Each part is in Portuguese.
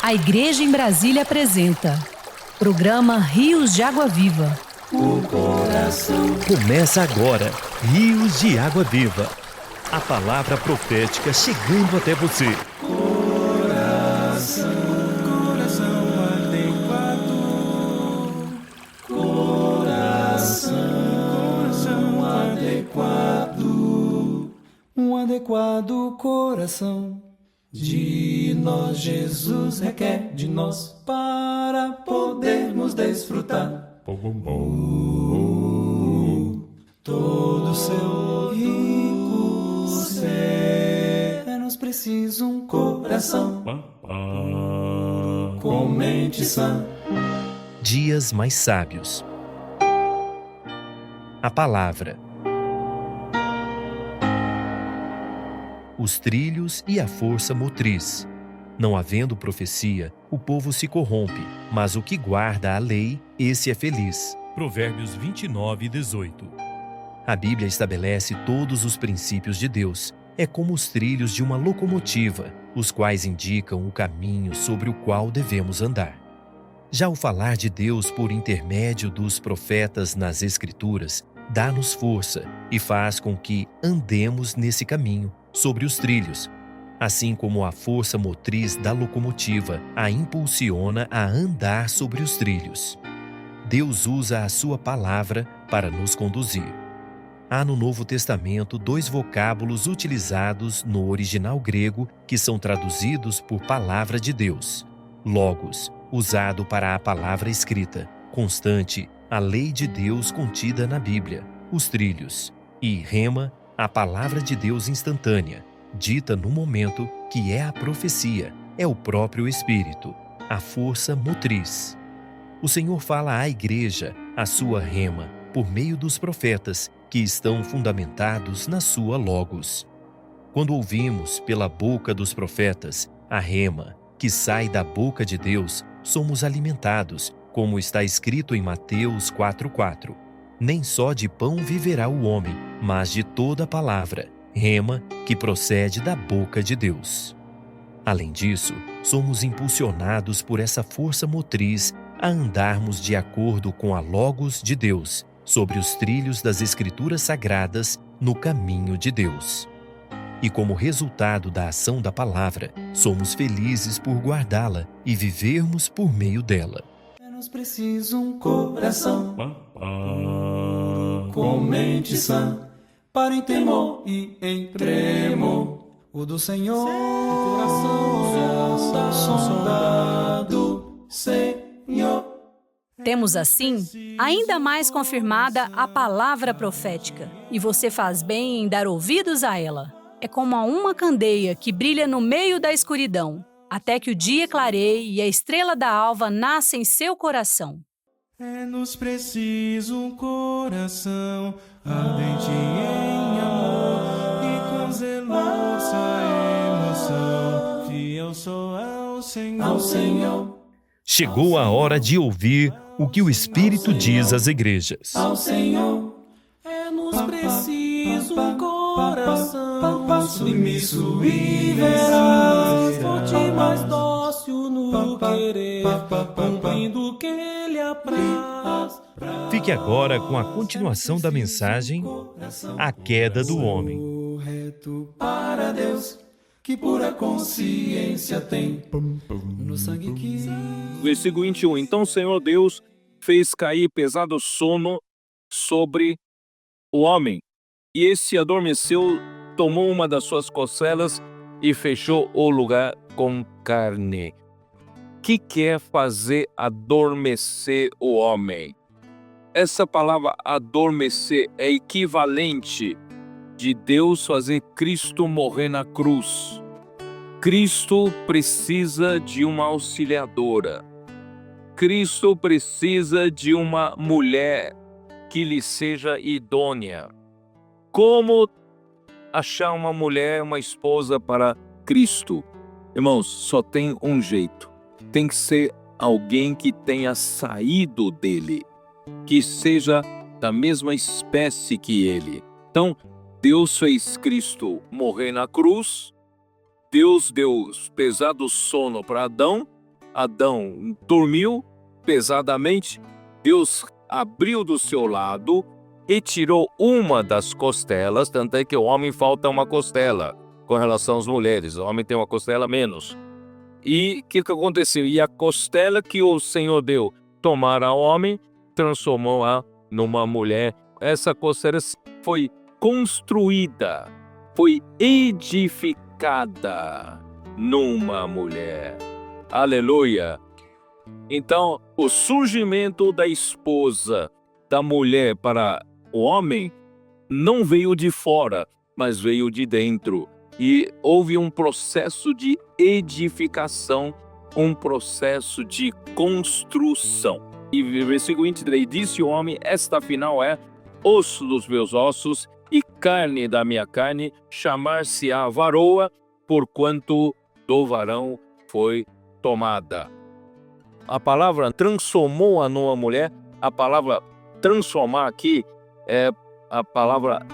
A Igreja em Brasília apresenta Programa Rios de Água Viva. O coração. Começa agora, Rios de Água Viva. A palavra profética chegando até você. Coração, coração adequado. Coração adequado. Um adequado coração de nós Jesus requer de nós para podermos desfrutar. Todo seu rico ser é-nos preciso um coração com mente sã. Dias mais sábios. A palavra. Os trilhos e a força motriz. Não havendo profecia, o povo se corrompe, mas o que guarda a lei, esse é feliz. Provérbios 29:18. A Bíblia estabelece todos os princípios de Deus. É como os trilhos de uma locomotiva, os quais indicam o caminho sobre o qual devemos andar. Já o falar de Deus por intermédio dos profetas nas Escrituras dá-nos força e faz com que andemos nesse caminho, sobre os trilhos, assim como a força motriz da locomotiva a impulsiona a andar sobre os trilhos. Deus usa a sua palavra para nos conduzir. Há no Novo Testamento dois vocábulos utilizados no original grego que são traduzidos por palavra de Deus. Logos, usado para a palavra escrita, constante, a lei de Deus contida na Bíblia, os trilhos, e rema, a palavra de Deus instantânea, dita no momento, que é a profecia, é o próprio Espírito, a força motriz. O Senhor fala à igreja, a sua rema, por meio dos profetas, que estão fundamentados na sua logos. Quando ouvimos pela boca dos profetas a rema, que sai da boca de Deus, somos alimentados, como está escrito em Mateus 4:4. Nem só de pão viverá o homem, mas de toda a palavra, rema, que procede da boca de Deus. Além disso, somos impulsionados por essa força motriz a andarmos de acordo com a logos de Deus, sobre os trilhos das Escrituras Sagradas, no caminho de Deus. E como resultado da ação da palavra, somos felizes por guardá-la e vivermos por meio dela. É-nos preciso um coração com mente sã, para em temor e em tremor, o do Senhor, o coração sondado, Senhor. Temos assim ainda mais confirmada a palavra profética, e você faz bem em dar ouvidos a ela. É como uma candeia que brilha no meio da escuridão, até que o dia clareie e a estrela da alva nasça em seu coração. É-nos preciso um coração ardente em amor e com zelosa emoção, fiel só ao Senhor. Chegou a hora de ouvir o que o Espírito diz às igrejas. Ao Senhor. É-nos preciso um coração submisso e veraz, forte e mais dócil no querer, cumprindo o que Ele apraz. Fique agora com a continuação da mensagem, A Queda do Homem. Reto para Deus, que pura consciência tem no sangue que... Versículo 21. Então o Senhor Deus fez cair pesado sono sobre o homem, e esse adormeceu, tomou uma das suas cocelas e fechou o lugar com carne. Que quer fazer adormecer o homem? Essa palavra adormecer é equivalente de Deus fazer Cristo morrer na cruz. Cristo precisa de uma auxiliadora. Cristo precisa de uma mulher que lhe seja idônea. Como achar uma mulher, uma esposa para Cristo? Irmãos, só tem um jeito. Tem que ser alguém que tenha saído dele, que seja da mesma espécie que ele. Então, Deus fez Cristo morrer na cruz, Deus deu pesado sono para Adão, Adão dormiu pesadamente, Deus abriu do seu lado e tirou uma das costelas, tanto é que o homem falta uma costela com relação às mulheres, o homem tem uma costela menos. E o que aconteceu? E a costela que o Senhor deu tomar ao homem, transformou-a numa mulher. Essa costela foi construída, foi edificada numa mulher. Aleluia! Então, o surgimento da esposa, da mulher para o homem, não veio de fora, mas veio de dentro. E houve um processo de edificação, um processo de construção. E versículo 23, disse o homem, esta afinal é osso dos meus ossos e carne da minha carne, chamar-se-á varoa, porquanto do varão foi tomada. A palavra transformou-a numa mulher, a palavra transformar aqui é a palavra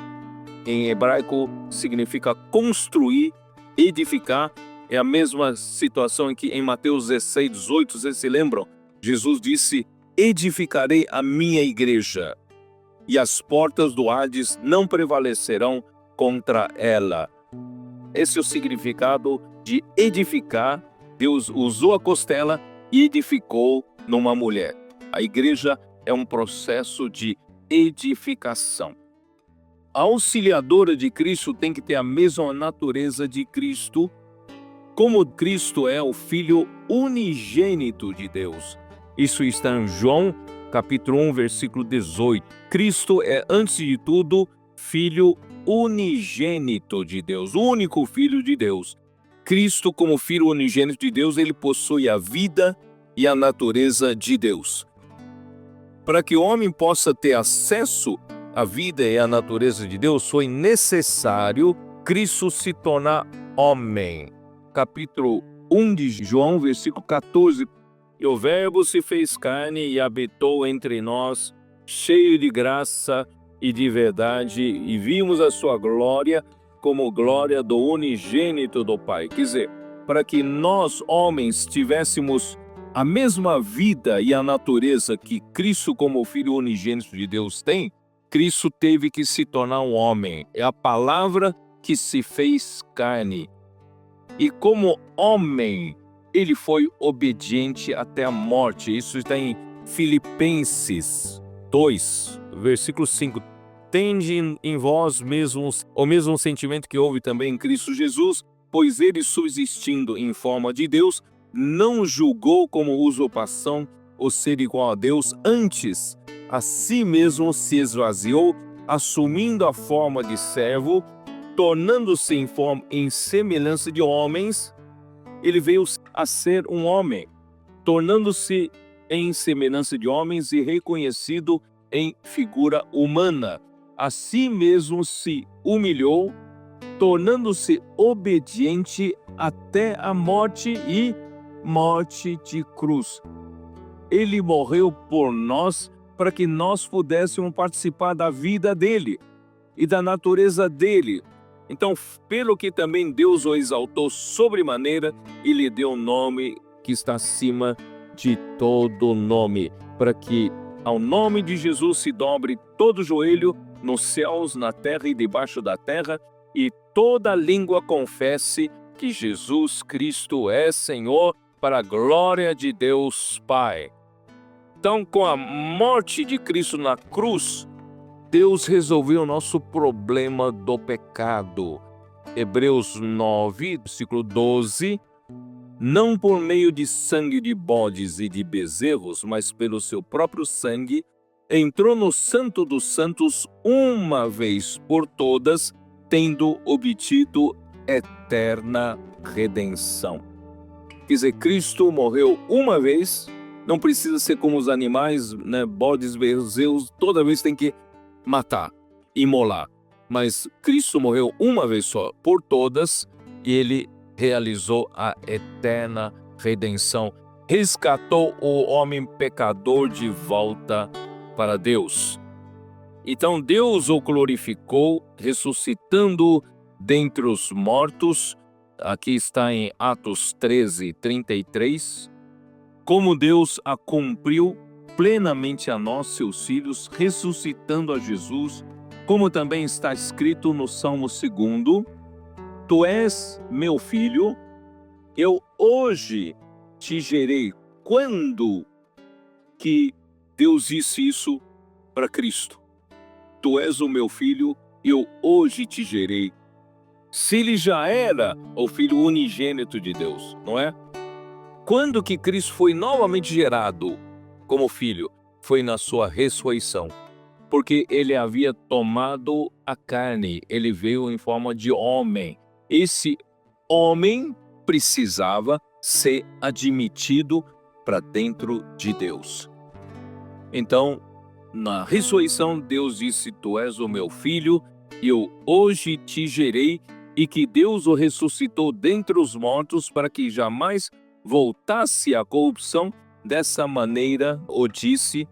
em hebraico significa construir, edificar. É a mesma situação em que em Mateus 16, 18, vocês se lembram? Jesus disse, edificarei a minha igreja e as portas do Hades não prevalecerão contra ela. Esse é o significado de edificar. Deus usou a costela e edificou numa mulher. A igreja é um processo de edificação. A auxiliadora de Cristo tem que ter a mesma natureza de Cristo, como Cristo é o Filho unigênito de Deus. Isso está em João, capítulo 1, versículo 18. Cristo é, antes de tudo, Filho unigênito de Deus, o único Filho de Deus. Cristo, como Filho unigênito de Deus, ele possui a vida e a natureza de Deus. Para que o homem possa ter acesso à vida e à natureza de Deus, foi necessário Cristo se tornar homem. Capítulo 1 de João, versículo 14. E o Verbo se fez carne e habitou entre nós, cheio de graça e de verdade, e vimos a sua glória como glória do unigênito do Pai. Quer dizer, para que nós, homens, tivéssemos a mesma vida e a natureza que Cristo, como Filho unigênito de Deus, tem, Cristo teve que se tornar um homem. É a palavra que se fez carne. E como homem, ele foi obediente até a morte. Isso está em Filipenses 2, versículo 5. Tende em vós mesmos o mesmo sentimento que houve também em Cristo Jesus, pois ele, subsistindo em forma de Deus, não julgou como usurpação o ser igual a Deus, antes a si mesmo se esvaziou, assumindo a forma de servo, tornando-se em semelhança de homens. Ele veio a ser um homem, tornando-se em semelhança de homens e reconhecido em figura humana. A si mesmo se humilhou, tornando-se obediente até a morte e morte de cruz. Ele morreu por nós para que nós pudéssemos participar da vida dele e da natureza dele. Então, pelo que também Deus o exaltou sobremaneira e lhe deu um nome que está acima de todo nome, para que ao nome de Jesus se dobre todo joelho nos céus, na terra e debaixo da terra, e toda língua confesse que Jesus Cristo é Senhor, para a glória de Deus Pai. Então, com a morte de Cristo na cruz, Deus resolveu o nosso problema do pecado. Hebreus 9, versículo 12. Não por meio de sangue de bodes e de bezerros, mas pelo seu próprio sangue, entrou no Santo dos Santos uma vez por todas, tendo obtido eterna redenção. Quer dizer, Cristo morreu uma vez, não precisa ser como os animais, né? Bodes, bezerros, toda vez tem que matar, imolar. Mas Cristo morreu uma vez só por todas e ele realizou a eterna redenção. Resgatou o homem pecador de volta para Deus. Então Deus o glorificou, ressuscitando dentre os mortos. Aqui está em Atos 13, 33. como Deus a cumpriu plenamente a nós, seus filhos, ressuscitando a Jesus, como também está escrito no Salmo 2: Tu és meu filho, eu hoje te gerei. Quando que Deus disse isso para Cristo? Tu és o meu filho, eu hoje te gerei. Se ele já era o filho unigênito de Deus, não é? Quando que Cristo foi novamente gerado como filho? Foi na sua ressurreição. Porque ele havia tomado a carne, ele veio em forma de homem. Esse homem precisava ser admitido para dentro de Deus. Então, na ressurreição, Deus disse: Tu és o meu filho, eu hoje te gerei, e que Deus o ressuscitou dentre os mortos para que jamais voltasse à corrupção. Dessa maneira o disse.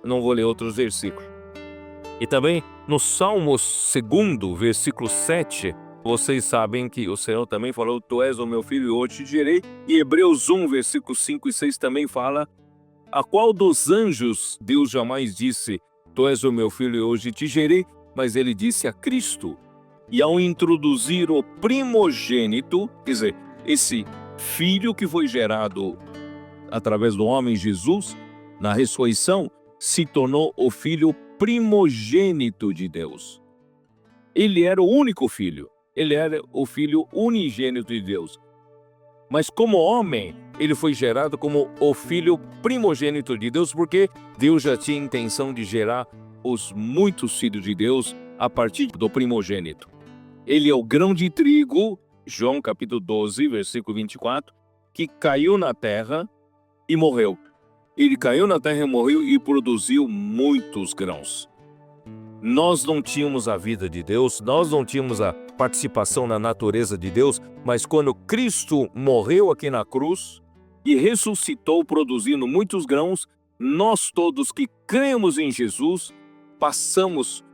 Não vou ler outros versículos. E também no Salmo 2, versículo 7, vocês sabem que o Senhor também falou: Tu és o meu filho, eu hoje te gerei. E Hebreus 1, versículo 5 e 6 também fala: A qual dos anjos Deus jamais disse: Tu és o meu filho, eu hoje te gerei? Mas ele disse a Cristo. E ao introduzir o primogênito, quer dizer, esse filho que foi gerado através do homem Jesus, na ressurreição, se tornou o filho primogênito de Deus. Ele era o único filho, ele era o filho unigênito de Deus. Mas como homem, ele foi gerado como o filho primogênito de Deus, porque Deus já tinha intenção de gerar os muitos filhos de Deus a partir do primogênito. Ele é o grão de trigo, João capítulo 12, versículo 24, que caiu na terra e morreu. Ele caiu na terra e morreu e produziu muitos grãos. Nós não tínhamos a vida de Deus, nós não tínhamos a participação na natureza de Deus, mas quando Cristo morreu aqui na cruz e ressuscitou produzindo muitos grãos, nós todos que cremos em Jesus passamos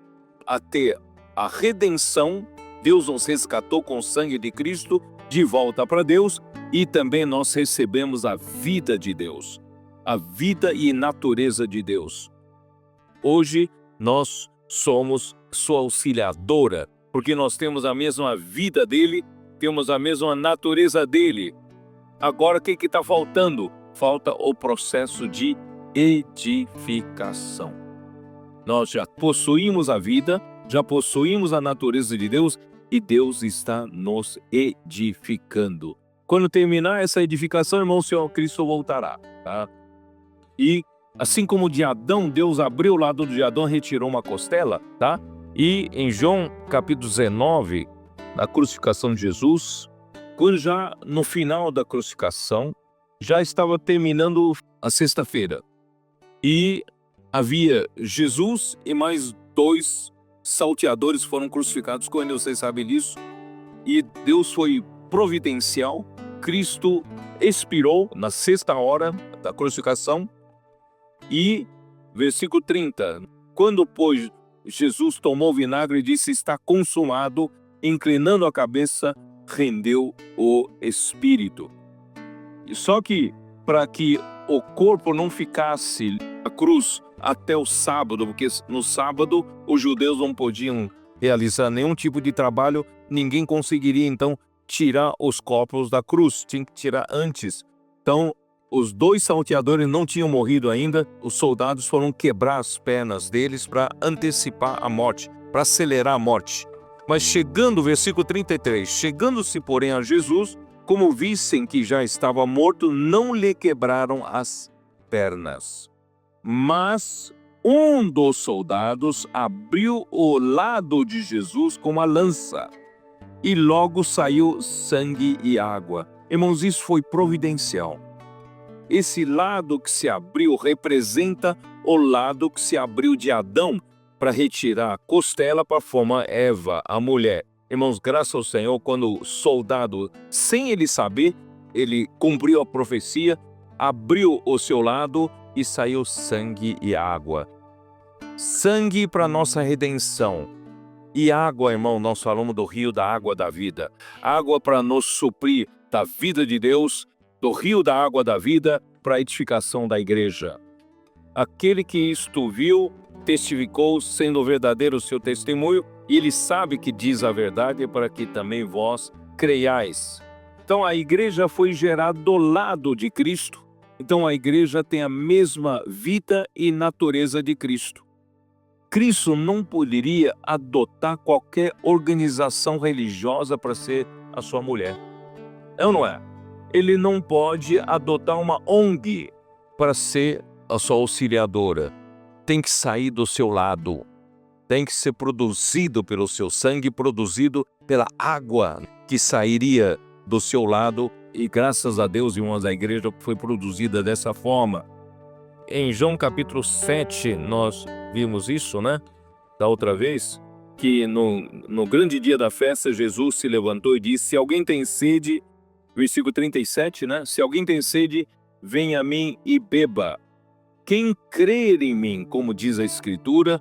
a ter a redenção. Deus nos resgatou com o sangue de Cristo de volta para Deus, e também nós recebemos a vida de Deus, a vida e natureza de Deus. Hoje nós somos sua auxiliadora, porque nós temos a mesma vida dele, temos a mesma natureza dele. Agora o que está faltando? Falta o processo de edificação. Nós já possuímos a vida, já possuímos a natureza de Deus, e Deus está nos edificando. Quando terminar essa edificação, irmão, o Senhor Cristo voltará, tá? E assim como de Adão, Deus abriu o lado de Adão, retirou uma costela, tá? E em João capítulo 19, na crucificação de Jesus, quando já no final da crucificação, já estava terminando a sexta-feira. E havia Jesus e mais 2 salteadores foram crucificados com ele, vocês sabem disso. E Deus foi providencial. Cristo expirou na sexta hora da crucificação. E, versículo 30, quando, pois, Jesus tomou vinagre e disse: Está consumado, inclinando a cabeça, rendeu o espírito. Só que, para que o corpo não ficasse na cruz até o sábado, porque no sábado os judeus não podiam realizar nenhum tipo de trabalho, ninguém conseguiria então tirar os corpos da cruz, tinha que tirar antes. Então, os 2 salteadores não tinham morrido ainda, os soldados foram quebrar as pernas deles para antecipar a morte, para acelerar a morte. Mas chegando, versículo 33, chegando-se porém a Jesus, como vissem que já estava morto, não lhe quebraram as pernas. Mas um dos soldados abriu o lado de Jesus com uma lança, e logo saiu sangue e água. Irmãos, isso foi providencial. Esse lado que se abriu representa o lado que se abriu de Adão para retirar a costela para formar Eva, a mulher. Irmãos, graças ao Senhor, quando o soldado, sem ele saber, ele cumpriu a profecia, abriu o seu lado e saiu sangue e água. Sangue para nossa redenção. E água, irmão, nós falamos do rio da água da vida. Água para nos suprir da vida de Deus, do rio da água da vida para a edificação da igreja. Aquele que isto viu, testificou, sendo verdadeiro o seu testemunho, e ele sabe que diz a verdade para que também vós creiais. Então a igreja foi gerada do lado de Cristo. Então a igreja tem a mesma vida e natureza de Cristo. Cristo não poderia adotar qualquer organização religiosa para ser a sua mulher. É ou não é? Ele não pode adotar uma ONG para ser a sua auxiliadora. Tem que sair do seu lado. Tem que ser produzido pelo seu sangue, produzido pela água que sairia do seu lado. E graças a Deus, irmãos, a igreja foi produzida dessa forma. Em João capítulo 7, nós vimos isso, né? Da outra vez, que no grande dia da festa, Jesus se levantou e disse: se alguém tem sede, versículo 37, né? Se alguém tem sede, venha a mim e beba. Quem crer em mim, como diz a Escritura,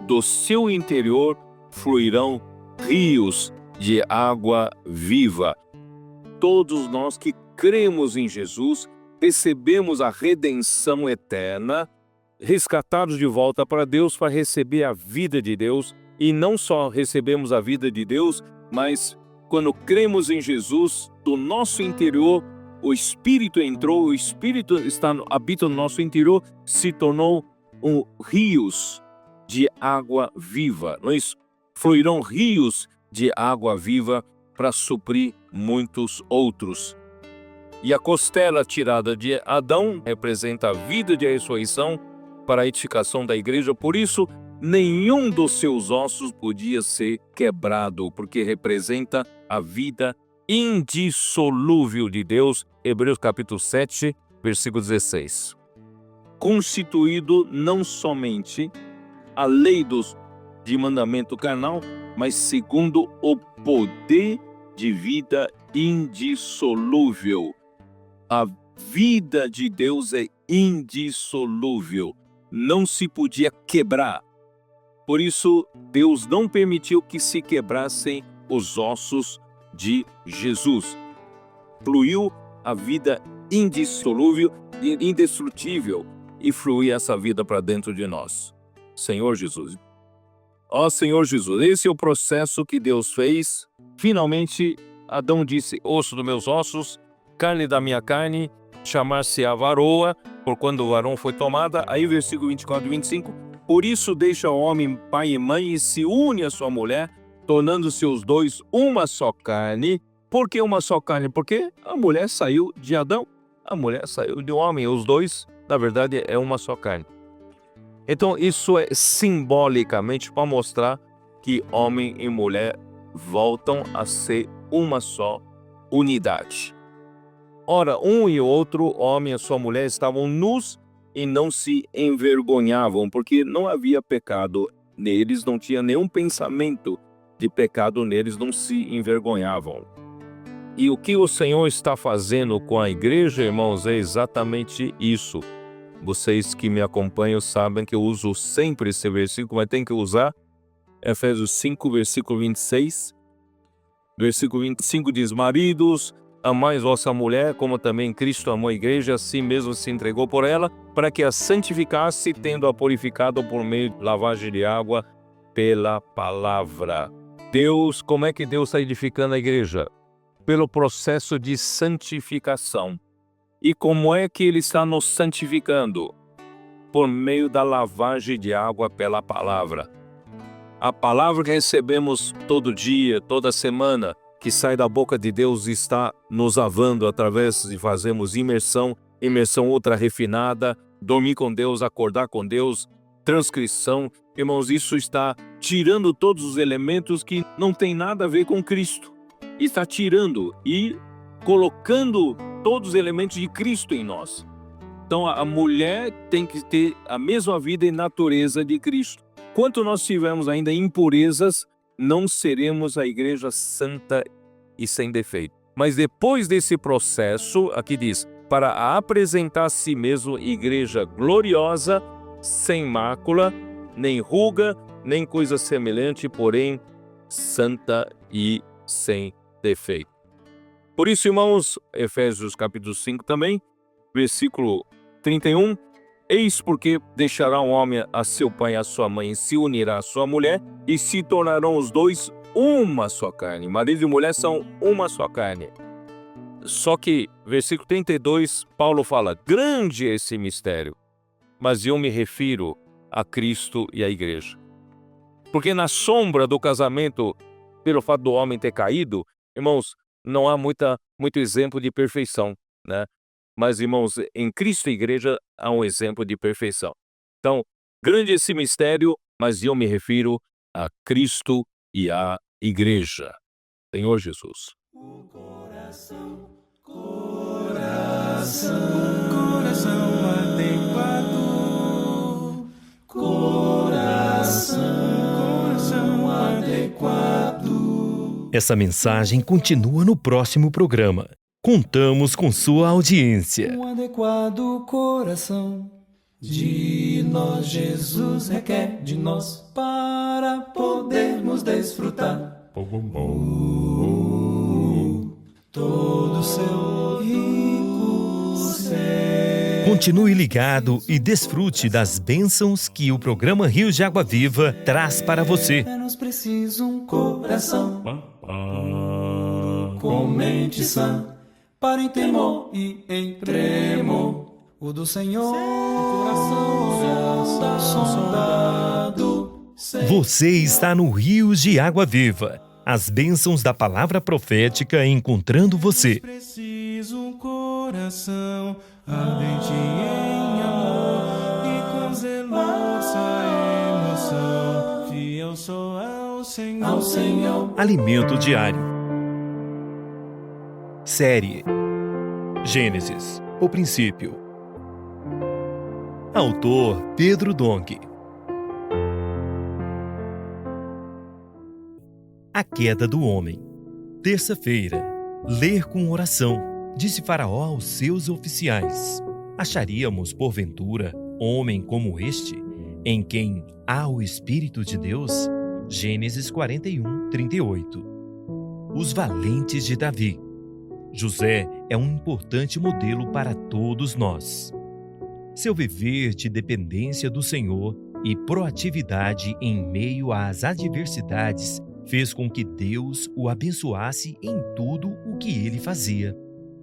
do seu interior fluirão rios de água viva. Todos nós que cremos em Jesus, recebemos a redenção eterna, resgatados de volta para Deus para receber a vida de Deus. E não só recebemos a vida de Deus, mas quando cremos em Jesus, do nosso interior, o Espírito entrou, o Espírito habita no nosso interior, se tornou rios de água viva. Nós fluirão rios de água viva para suprir muitos outros. E a costela tirada de Adão representa a vida de ressurreição para a edificação da igreja. Por isso, nenhum dos seus ossos podia ser quebrado, porque representa a vida indissolúvel de Deus. Hebreus capítulo 7, versículo 16. Constituído não somente a lei de mandamento carnal, mas segundo o poder de vida indissolúvel. A vida de Deus é indissolúvel, não se podia quebrar. Por isso, Deus não permitiu que se quebrassem os ossos de Jesus. Fluiu a vida indissolúvel e indestrutível e fluiu essa vida para dentro de nós. Senhor Jesus. Ó Senhor Jesus, esse é o processo que Deus fez. Finalmente, Adão disse: osso dos meus ossos, carne da minha carne, chamar-se-á varoa, por quando o varão foi tomada. Aí versículo 24 e 25. Por isso deixa o homem pai e mãe e se une à sua mulher, tornando-se os dois uma só carne. Por que uma só carne? Porque a mulher saiu de Adão, a mulher saiu de um homem. Os dois, na verdade, é uma só carne. Então isso é simbolicamente para mostrar que homem e mulher voltam a ser uma só unidade. Ora, um e outro, homem e sua mulher, estavam nus e não se envergonhavam, porque não havia pecado neles, não tinha nenhum pensamento de pecado neles, não se envergonhavam. E o que o Senhor está fazendo com a igreja, irmãos, é exatamente isso. Vocês que me acompanham sabem que eu uso sempre esse versículo, mas tem que usar. Efésios 5, versículo 26. Versículo 25 diz: maridos, amais vossa mulher, como também Cristo amou a igreja, assim mesmo se entregou por ela, para que a santificasse, tendo-a purificado por meio de lavagem de água pela palavra. Deus, como é que Deus está edificando a igreja? Pelo processo de santificação. E como é que Ele está nos santificando? Por meio da lavagem de água pela palavra. A palavra que recebemos todo dia, toda semana, que sai da boca de Deus, está nos lavando através de fazermos imersão ultra refinada, dormir com Deus, acordar com Deus, transcrição. Irmãos, isso está tirando todos os elementos que não tem nada a ver com Cristo. Está tirando e colocando todos os elementos de Cristo em nós. Então a mulher tem que ter a mesma vida e natureza de Cristo. Quanto nós tivermos ainda impurezas, não seremos a igreja santa e sem defeito. Mas depois desse processo, aqui diz, para apresentar a si mesmo igreja gloriosa, sem mácula, nem ruga, nem coisa semelhante, porém santa e sem defeito. Por isso, irmãos, Efésios capítulo 5 também, versículo 31, eis porque deixará um homem a seu pai e a sua mãe, e se unirá à sua mulher, e se tornarão os dois uma só carne. Marido e mulher são uma só carne. Só que, versículo 32, Paulo fala, grande é esse mistério, mas eu me refiro a Cristo e à igreja. Porque na sombra do casamento, pelo fato do homem ter caído, irmãos, não há muito exemplo de perfeição, né? Mas, irmãos, em Cristo e igreja há um exemplo de perfeição. Então, grande esse mistério, mas eu me refiro a Cristo e à igreja. Senhor Jesus. Coração adequado. Coração adequado. Essa mensagem continua no próximo programa. Contamos com sua audiência. Um adequado coração de nós, Jesus requer de nós para podermos desfrutar todo seu rico ser. Continue ligado e desfrute das bênçãos que o programa Rios de Água Viva traz para você. É-nos preciso um coração com mente sã, para em temor e em tremor, o do Senhor, coração soldado. Você está no Rios de Água Viva. As bênçãos da palavra profética encontrando você. Preciso um coração ardente em amor e com zelosa emoção, fiel sou ao Senhor. Alimento diário. Série Gênesis, o princípio. Autor Pedro Dong. A queda do homem. Terça-feira. Ler com oração. Disse Faraó aos seus oficiais: acharíamos, porventura, homem como este, em quem há o Espírito de Deus? Gênesis 41, 38. Os valentes de Davi. José é um importante modelo para todos nós. Seu viver de dependência do Senhor e proatividade em meio às adversidades fez com que Deus o abençoasse em tudo o que ele fazia.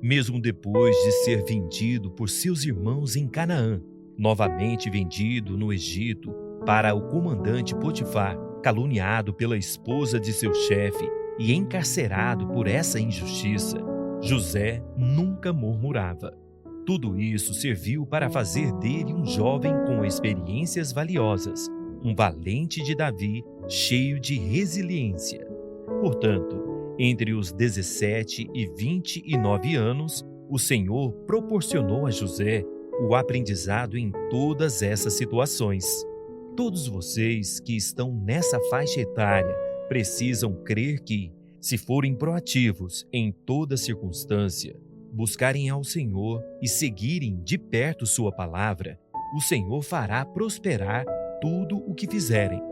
Mesmo depois de ser vendido por seus irmãos em Canaã, novamente vendido no Egito para o comandante Potifar, caluniado pela esposa de seu chefe e encarcerado por essa injustiça, José nunca murmurava. Tudo isso serviu para fazer dele um jovem com experiências valiosas, um valente de Davi cheio de resiliência. Portanto, entre os 17 e 29 anos, o Senhor proporcionou a José o aprendizado em todas essas situações. Todos vocês que estão nessa faixa etária precisam crer que, se forem proativos em toda circunstância, buscarem ao Senhor e seguirem de perto sua palavra, o Senhor fará prosperar tudo o que fizerem.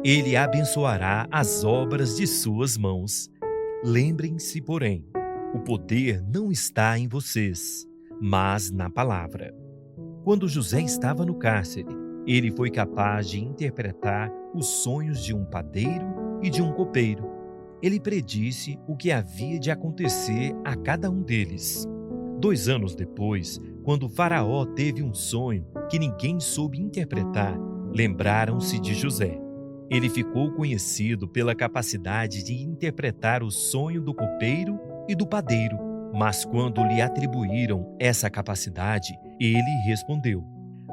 Ele abençoará as obras de suas mãos. Lembrem-se, porém, o poder não está em vocês, mas na palavra. Quando José estava no cárcere, ele foi capaz de interpretar os sonhos de um padeiro e de um copeiro. Ele predisse o que havia de acontecer a cada um deles. 2 anos depois, quando Faraó teve um sonho que ninguém soube interpretar, lembraram-se de José. Ele ficou conhecido pela capacidade de interpretar o sonho do copeiro e do padeiro. Mas quando lhe atribuíram essa capacidade, ele respondeu: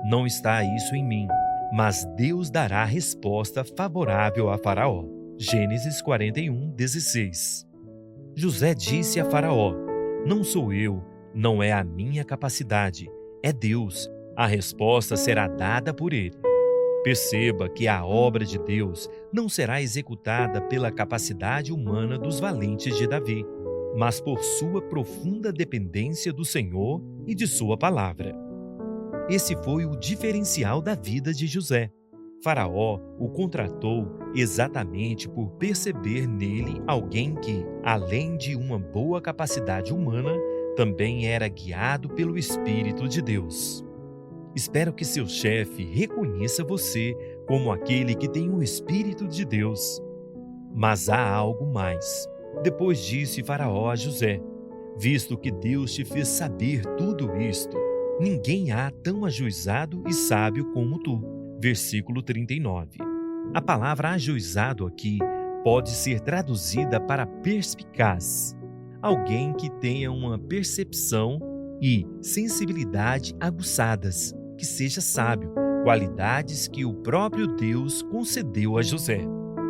não está isso em mim, mas Deus dará resposta favorável a Faraó. Gênesis 41, 16. José disse a Faraó: não sou eu, não é a minha capacidade, é Deus. A resposta será dada por ele. Perceba que a obra de Deus não será executada pela capacidade humana dos valentes de Davi, mas por sua profunda dependência do Senhor e de sua palavra. Esse foi o diferencial da vida de José. Faraó o contratou exatamente por perceber nele alguém que, além de uma boa capacidade humana, também era guiado pelo Espírito de Deus. Espero que seu chefe reconheça você como aquele que tem o Espírito de Deus. Mas há algo mais. Depois disse Faraó a José: visto que Deus te fez saber tudo isto, ninguém há tão ajuizado e sábio como tu. Versículo 39. A palavra ajuizado aqui pode ser traduzida para perspicaz. Alguém que tenha uma percepção e sensibilidade aguçadas, que seja sábio, qualidades que o próprio Deus concedeu a José.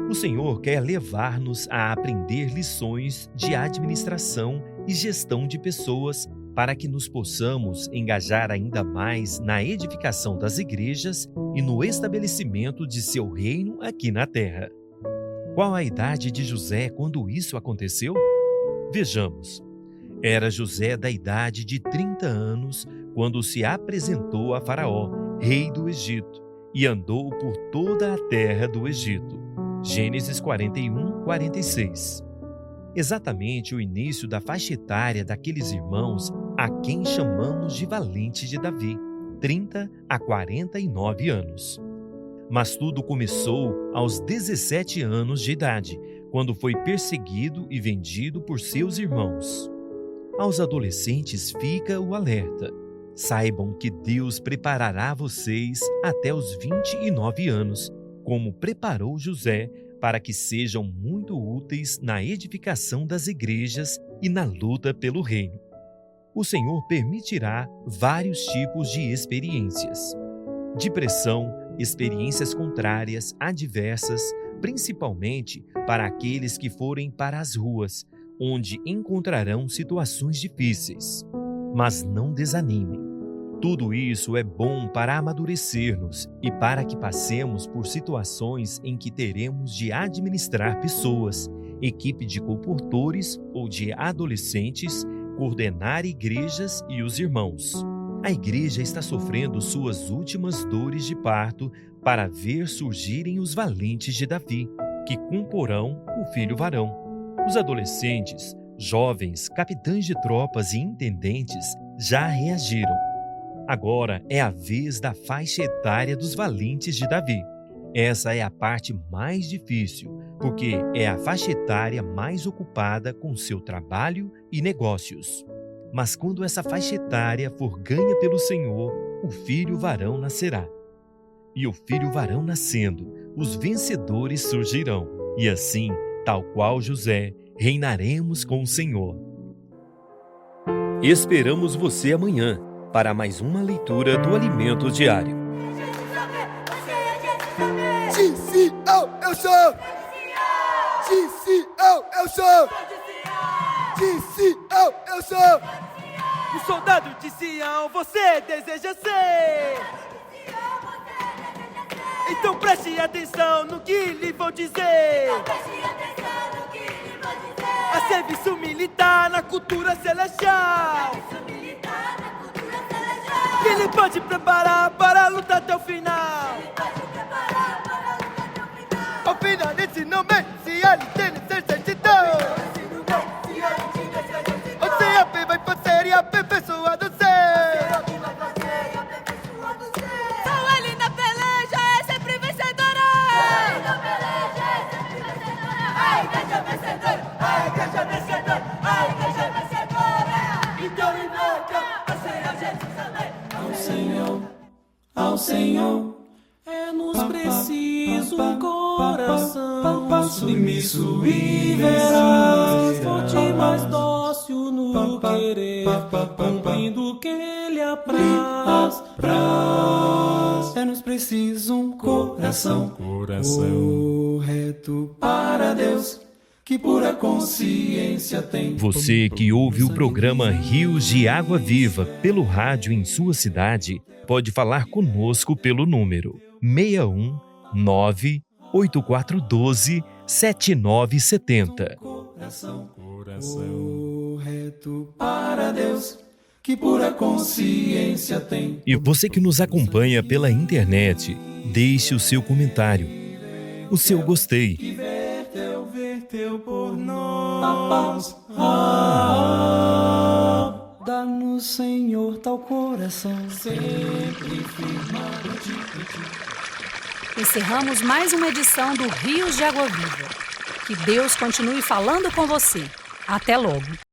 O Senhor quer levar-nos a aprender lições de administração e gestão de pessoas para que nos possamos engajar ainda mais na edificação das igrejas e no estabelecimento de seu reino aqui na terra. Qual a idade de José quando isso aconteceu? Vejamos. Era José da idade de 30 anos quando se apresentou a Faraó, rei do Egito, e andou por toda a terra do Egito. Gênesis 41, 46. Exatamente o início da faixa etária daqueles irmãos a quem chamamos de valente de Davi, 30 a 49 anos. Mas tudo começou aos 17 anos de idade, quando foi perseguido e vendido por seus irmãos. Aos adolescentes fica o alerta. Saibam que Deus preparará vocês até os 29 anos, como preparou José, para que sejam muito úteis na edificação das igrejas e na luta pelo reino. O Senhor permitirá vários tipos de experiências. Depressão, experiências contrárias, adversas, principalmente para aqueles que forem para as ruas, onde encontrarão situações difíceis. Mas não desanimem. Tudo isso é bom para amadurecer-nos e para que passemos por situações em que teremos de administrar pessoas, equipe de comportores ou de adolescentes, coordenar igrejas e os irmãos. A igreja está sofrendo suas últimas dores de parto para ver surgirem os valentes de Davi, que comporão o filho varão. Os adolescentes, jovens, capitães de tropas e intendentes já reagiram. Agora é a vez da faixa etária dos valentes de Davi. Essa é a parte mais difícil, porque é a faixa etária mais ocupada com seu trabalho e negócios. Mas quando essa faixa etária for ganha pelo Senhor, o filho varão nascerá. E o filho varão nascendo, os vencedores surgirão. E assim, tal qual José, reinaremos com o Senhor. Esperamos você amanhã para mais uma leitura do Alimento Diário. GCO, eu sou! GCO, eu sou! GCO, eu sou! Um soldado de Sião, você deseja ser! Então preste atenção no que lhe vou dizer! A serviço militar na cultura celestial! Que ele pode preparar para a luta até o final! Ao final desse nome, se ele tem necessidade, você vai fazer e aperfeiçoado ser. Só ele na peleja é sempre vencedora. A igreja vencedora, a igreja vencedora, a igreja vencedora. Então invoca ao Senhor Jesus, amém. Ao Senhor, É-nos preciso um coração submisso e veraz, veraz, forte, mais dócil no querer, cumprindo o que Ele apraz. É-nos preciso um coração reto para Deus, que pura consciência tem. Você que ouve o programa Rios de Água Viva pelo rádio em sua cidade, pode falar conosco pelo número 61 98412 7970. Coração reto para Deus, que pura consciência tem. E você que nos acompanha pela internet, Deixe o seu comentário, o seu gostei. Verteu por nós. Dá-nos, Senhor, tal coração, sempre firmado de ti. Encerramos mais uma edição do Rios de Água Viva. Que Deus continue falando com você. Até logo!